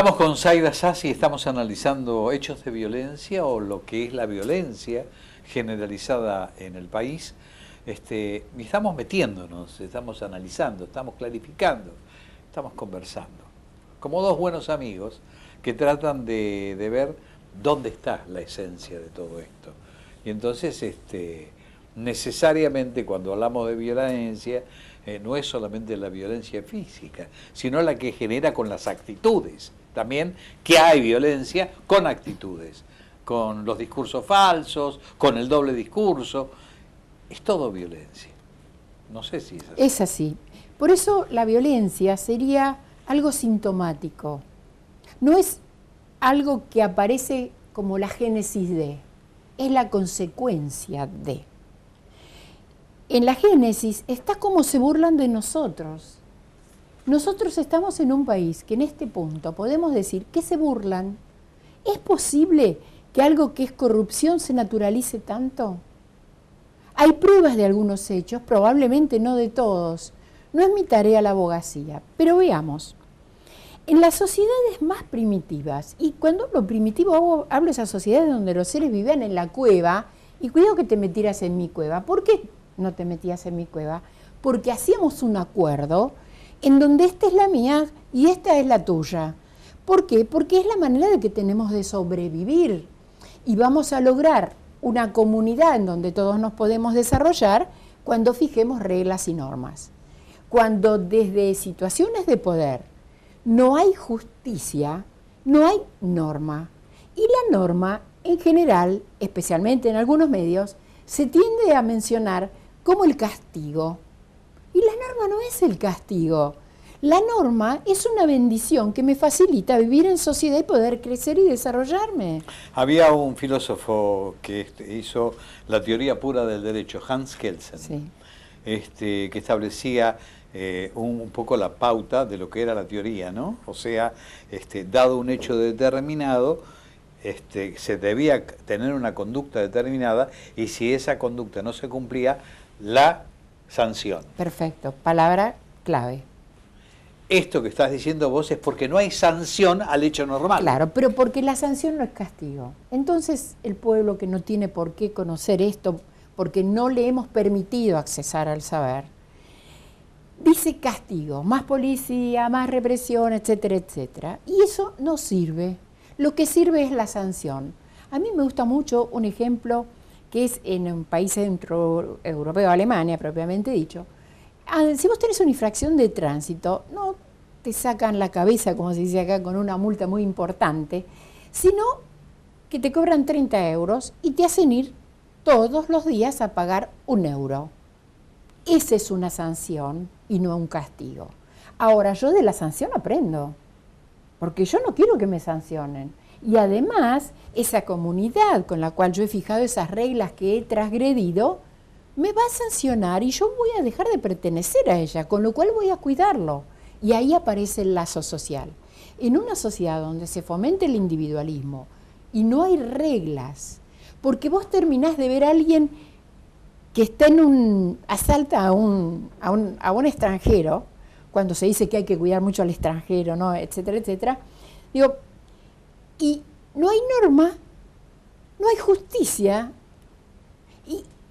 Estamos con Zaida Sassi, estamos analizando hechos de violencia o lo que es la violencia generalizada en el país. Y estamos metiéndonos, estamos analizando, estamos clarificando, estamos conversando. Como dos buenos amigos que tratan de ver dónde está la esencia de todo esto. Y entonces, necesariamente cuando hablamos de violencia, no es solamente la violencia física, sino la que genera con las actitudes. También que hay violencia con actitudes, con los discursos falsos, con el doble discurso. Es todo violencia. No sé si es así. Es así. Por eso la violencia sería algo sintomático. No es algo que aparece como la génesis de, es la consecuencia de. En la génesis está como se burlan de nosotros. Nosotros estamos en un país que en este punto podemos decir que se burlan. ¿Es posible que algo que es corrupción se naturalice tanto? Hay pruebas de algunos hechos, probablemente no de todos. No es mi tarea la abogacía, pero veamos. En las sociedades más primitivas, y cuando hablo primitivo hablo de esas sociedades donde los seres vivían en la cueva, y cuidado que te metieras en mi cueva. ¿Por qué no te metías en mi cueva? Porque hacíamos un acuerdo en donde esta es la mía y esta es la tuya. ¿Por qué? Porque es la manera de que tenemos de sobrevivir y vamos a lograr una comunidad en donde todos nos podemos desarrollar cuando fijemos reglas y normas. Cuando desde situaciones de poder no hay justicia, no hay norma. Y la norma, en general, especialmente en algunos medios, se tiende a mencionar como el castigo. Y la norma no es el castigo. La norma es una bendición que me facilita vivir en sociedad y poder crecer y desarrollarme. Había un filósofo que hizo la teoría pura del derecho, Hans Kelsen, Sí. Que establecía un poco la pauta de lo que era la teoría, ¿no? O sea, dado un hecho determinado, se debía tener una conducta determinada y si esa conducta no se cumplía, la sanción. Perfecto, palabra clave. Esto que estás diciendo vos es porque no hay sanción al hecho normal. Claro, pero porque la sanción no es castigo. Entonces el pueblo que no tiene por qué conocer esto, porque no le hemos permitido accesar al saber, dice castigo, más policía, más represión, etcétera, etcétera. Y eso no sirve. Lo que sirve es la sanción. A mí me gusta mucho un ejemplo que es en un país centroeuropeo, Alemania propiamente dicho. Si vos tenés una infracción de tránsito, no te sacan la cabeza, como se dice acá, con una multa muy importante, sino que te cobran 30 euros y te hacen ir todos los días a pagar 1 euro. Esa es una sanción y no un castigo. Ahora, yo de la sanción aprendo, porque yo no quiero que me sancionen. Y además, esa comunidad con la cual yo he fijado esas reglas que he transgredido, me va a sancionar y yo voy a dejar de pertenecer a ella, con lo cual voy a cuidarlo. Y ahí aparece el lazo social. En una sociedad donde se fomenta el individualismo y no hay reglas, porque vos terminás de ver a alguien que está asalta a un extranjero, cuando se dice que hay que cuidar mucho al extranjero, ¿no? Etcétera, etcétera. Digo, y no hay norma, no hay justicia.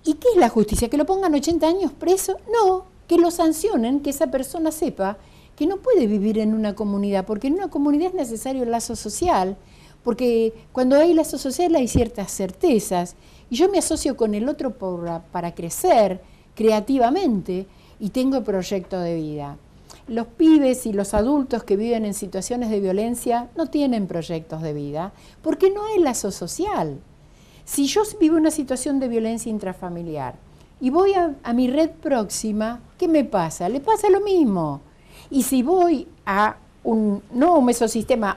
¿Y qué es la justicia? ¿Que lo pongan 80 años preso? No, que lo sancionen, que esa persona sepa que no puede vivir en una comunidad, porque en una comunidad es necesario el lazo social, porque cuando hay lazo social hay ciertas certezas, y yo me asocio con el otro para crecer creativamente y tengo proyecto de vida. Los pibes y los adultos que viven en situaciones de violencia no tienen proyectos de vida, porque no hay lazo social. Si yo vivo una situación de violencia intrafamiliar y voy a mi red próxima, ¿qué me pasa? Le pasa lo mismo. Y si voy a un exosistema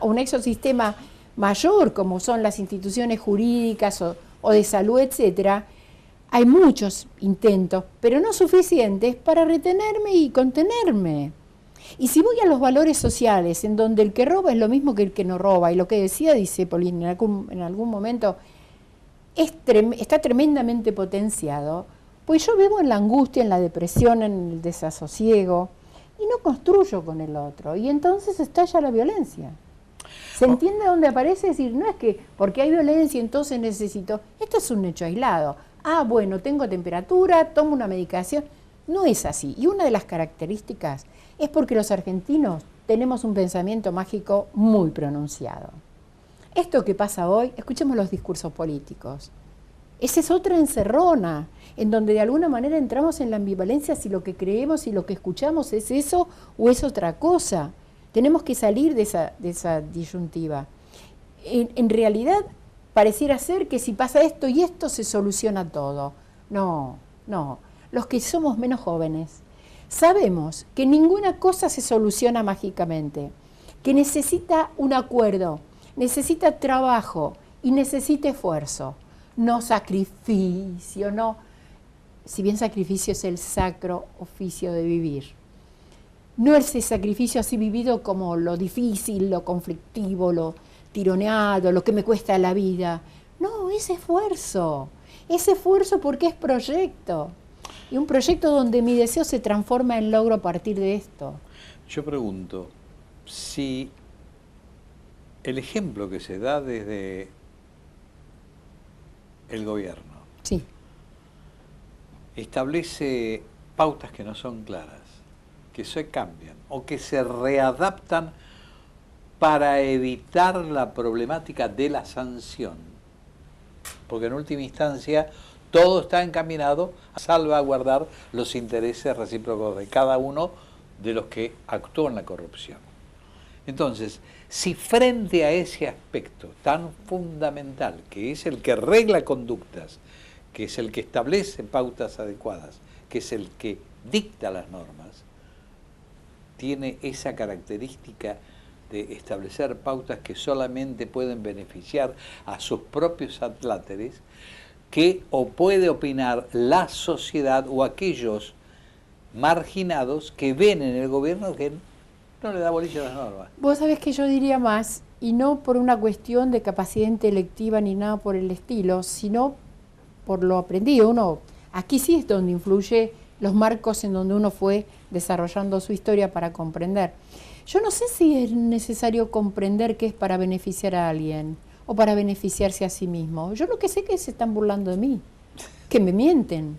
mayor, como son las instituciones jurídicas o de salud, etcétera, hay muchos intentos, pero no suficientes para retenerme y contenerme. Y si voy a los valores sociales, en donde el que roba es lo mismo que el que no roba, y lo que dice Paulín en algún momento, está tremendamente potenciado, pues yo vivo en la angustia, en la depresión, en el desasosiego, y no construyo con el otro, y entonces estalla la violencia. ¿Se entiende dónde aparece? Es decir, no es que porque hay violencia entonces necesito... Esto es un hecho aislado. Ah, bueno, tengo temperatura, tomo una medicación. No es así. Y una de las características es porque los argentinos tenemos un pensamiento mágico muy pronunciado. Esto que pasa hoy, escuchemos los discursos políticos. Esa es otra encerrona, en donde de alguna manera entramos en la ambivalencia si lo que creemos y lo que escuchamos es eso o es otra cosa. Tenemos que salir de esa disyuntiva. En realidad, pareciera ser que si pasa esto y esto se soluciona todo. No, no. Los que somos menos jóvenes sabemos que ninguna cosa se soluciona mágicamente, que necesita un acuerdo, necesita trabajo y necesita esfuerzo. No sacrificio, no. Si bien sacrificio es el sacro oficio de vivir. No ese sacrificio así vivido como lo difícil, lo conflictivo, lo tironeado, lo que me cuesta la vida. No, es esfuerzo. Es esfuerzo porque es proyecto. Y un proyecto donde mi deseo se transforma en logro a partir de esto. Yo pregunto, si el ejemplo que se da desde el gobierno sí. establece pautas que no son claras, que se cambian o que se readaptan para evitar la problemática de la sanción, porque en última instancia todo está encaminado a salvaguardar los intereses recíprocos de cada uno de los que actuó en la corrupción. Entonces, si frente a ese aspecto tan fundamental, que es el que regla conductas, que es el que establece pautas adecuadas, que es el que dicta las normas, tiene esa característica de establecer pautas que solamente pueden beneficiar a sus propios adláteres, que o puede opinar la sociedad o aquellos marginados que ven en el gobierno que no le da bolilla a las normas. Vos sabés que yo diría más, y no por una cuestión de capacidad intelectiva ni nada por el estilo, sino por lo aprendido. Aquí sí es donde influye los marcos en donde uno fue desarrollando su historia para comprender. Yo no sé si es necesario comprender qué es para beneficiar a alguien o para beneficiarse a sí mismo. Yo lo que sé es que se están burlando de mí, que me mienten.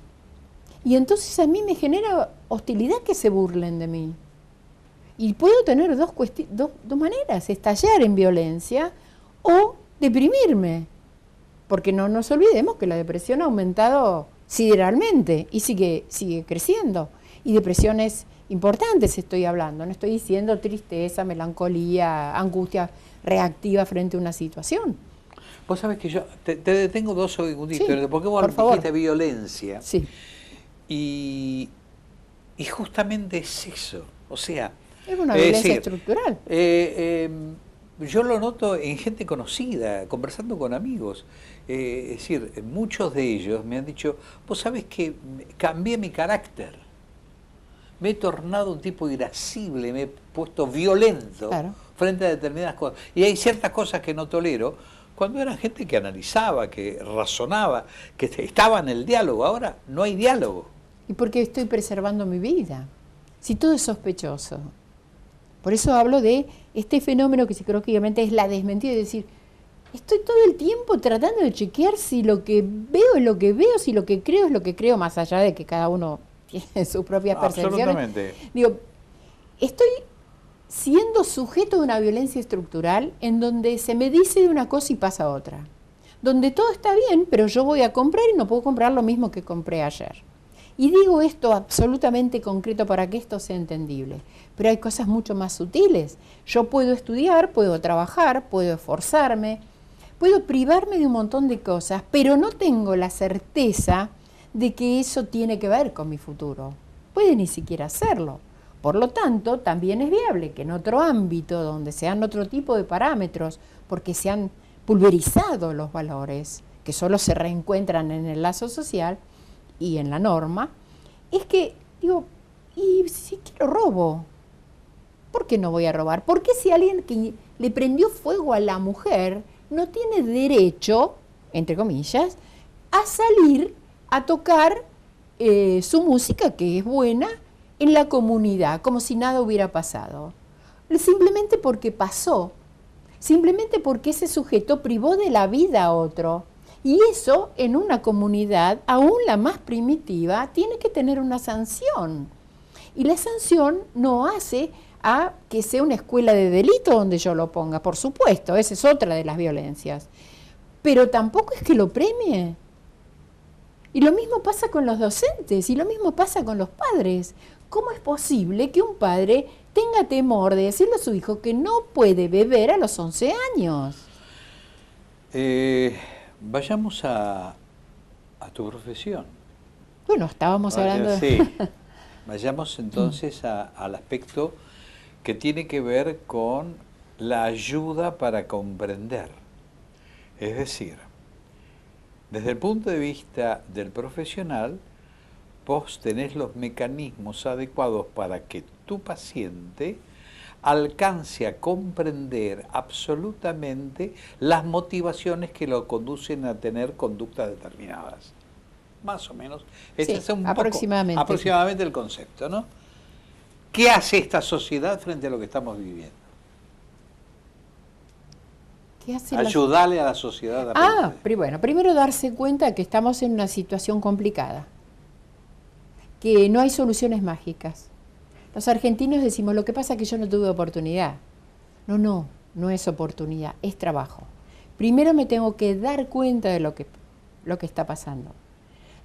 Y entonces a mí me genera hostilidad que se burlen de mí. Y puedo tener dos maneras, estallar en violencia o deprimirme. Porque no nos olvidemos que la depresión ha aumentado sideralmente y sigue creciendo. Y depresiones importantes estoy hablando, no estoy diciendo tristeza, melancolía, angustia reactiva frente a una situación. Vos sabés que yo te detengo 2 segunditos, Sí, porque vos dijiste violencia. Sí. Y justamente es eso, o sea... Es una violencia estructural. Yo lo noto en gente conocida, conversando con amigos. Es decir, muchos de ellos me han dicho, vos sabés que cambié mi carácter. Me he tornado un tipo irascible, me he puesto violento frente a determinadas cosas. Y hay ciertas cosas que no tolero, cuando eran gente que analizaba, que razonaba, que estaba en el diálogo. Ahora no hay diálogo. ¿Y por qué estoy preservando mi vida? Si todo es sospechoso. Por eso hablo de este fenómeno que psicológicamente es la desmentida, es decir, estoy todo el tiempo tratando de chequear si lo que veo es lo que veo, si lo que creo es lo que creo, más allá de que cada uno tiene sus propias percepciones. Absolutamente. Digo, estoy siendo sujeto de una violencia estructural en donde se me dice de una cosa y pasa otra. Donde todo está bien, pero yo voy a comprar y no puedo comprar lo mismo que compré ayer. Y digo esto absolutamente concreto para que esto sea entendible. Pero hay cosas mucho más sutiles. Yo puedo estudiar, puedo trabajar, puedo esforzarme, puedo privarme de un montón de cosas, pero no tengo la certeza de que eso tiene que ver con mi futuro. Puede ni siquiera hacerlo. Por lo tanto, también es viable que en otro ámbito, donde sean otro tipo de parámetros, porque se han pulverizado los valores, que solo se reencuentran en el lazo social y en la norma, es que, digo, ¿y si quiero robo? ¿Por qué no voy a robar? ¿Por qué si alguien que le prendió fuego a la mujer no tiene derecho, entre comillas, a salir a tocar su música, que es buena, en la comunidad, como si nada hubiera pasado? Simplemente porque pasó. simplemente porque ese sujeto privó de la vida a otro. Y eso en una comunidad, aún la más primitiva, tiene que tener una sanción. Y la sanción no hace a que sea una escuela de delito donde yo lo ponga, por supuesto, esa es otra de las violencias. Pero tampoco es que lo premie. Y lo mismo pasa con los docentes, y lo mismo pasa con los padres. ¿Cómo es posible que un padre tenga temor de decirle a su hijo que no puede beber a los 11 años? Vayamos a tu profesión. Bueno, estábamos hablando de... Sí. Vayamos entonces al aspecto que tiene que ver con la ayuda para comprender. Es decir, desde el punto de vista del profesional, vos tenés los mecanismos adecuados para que tu paciente alcance a comprender absolutamente las motivaciones que lo conducen a tener conductas determinadas. Más o menos. Ese es aproximadamente el concepto, ¿no? ¿Qué hace esta sociedad frente a lo que estamos viviendo? Ayudarle a la sociedad a pero bueno, primero darse cuenta que estamos en una situación complicada, que no hay soluciones mágicas. Los argentinos decimos, lo que pasa es que yo no tuve oportunidad. No es oportunidad, es trabajo. Primero me tengo que dar cuenta de lo que está pasando.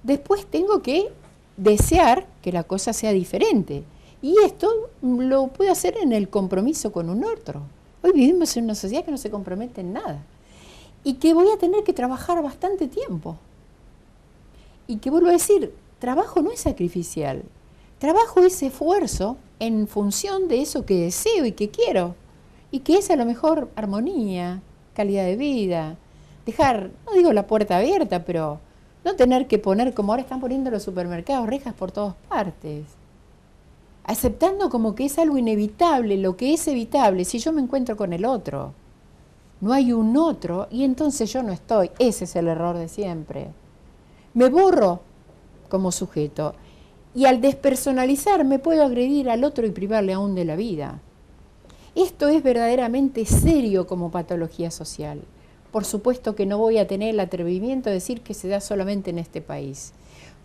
Después tengo que desear que la cosa sea diferente. Y esto lo puedo hacer en el compromiso con un otro. Hoy vivimos en una sociedad que no se compromete en nada. Y que voy a tener que trabajar bastante tiempo. Y que vuelvo a decir, trabajo no es sacrificial. Trabajo es esfuerzo en función de eso que deseo y que quiero. Y que es a lo mejor armonía, calidad de vida. Dejar, no digo la puerta abierta, pero no tener que poner, como ahora están poniendo los supermercados, rejas por todas partes. Aceptando como que es algo inevitable, lo que es evitable, si yo me encuentro con el otro. No hay un otro y entonces yo no estoy. Ese es el error de siempre. Me borro como sujeto y al despersonalizarme puedo agredir al otro y privarle aún de la vida. Esto es verdaderamente serio como patología social. Por supuesto que no voy a tener el atrevimiento de decir que se da solamente en este país.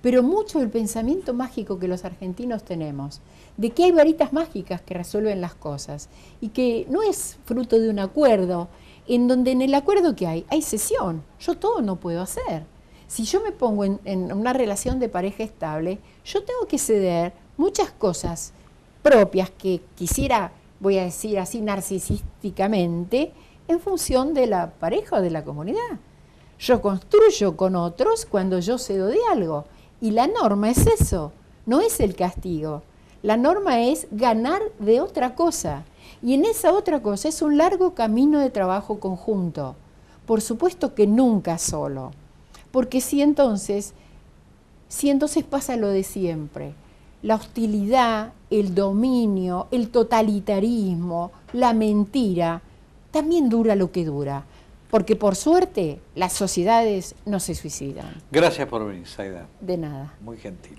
Pero mucho del pensamiento mágico que los argentinos tenemos, de que hay varitas mágicas que resuelven las cosas y que no es fruto de un acuerdo, en donde en el acuerdo que hay cesión. Yo todo no puedo hacer. Si yo me pongo en una relación de pareja estable, yo tengo que ceder muchas cosas propias que quisiera, voy a decir así narcisísticamente, en función de la pareja o de la comunidad. Yo construyo con otros cuando yo cedo de algo. Y la norma es eso, no es el castigo. La norma es ganar de otra cosa. Y en esa otra cosa es un largo camino de trabajo conjunto. Por supuesto que nunca solo. Porque si entonces pasa lo de siempre. La hostilidad, el dominio, el totalitarismo, la mentira, también dura lo que dura. Porque por suerte las sociedades no se suicidan. Gracias por venir, Zaida. De nada. Muy gentil.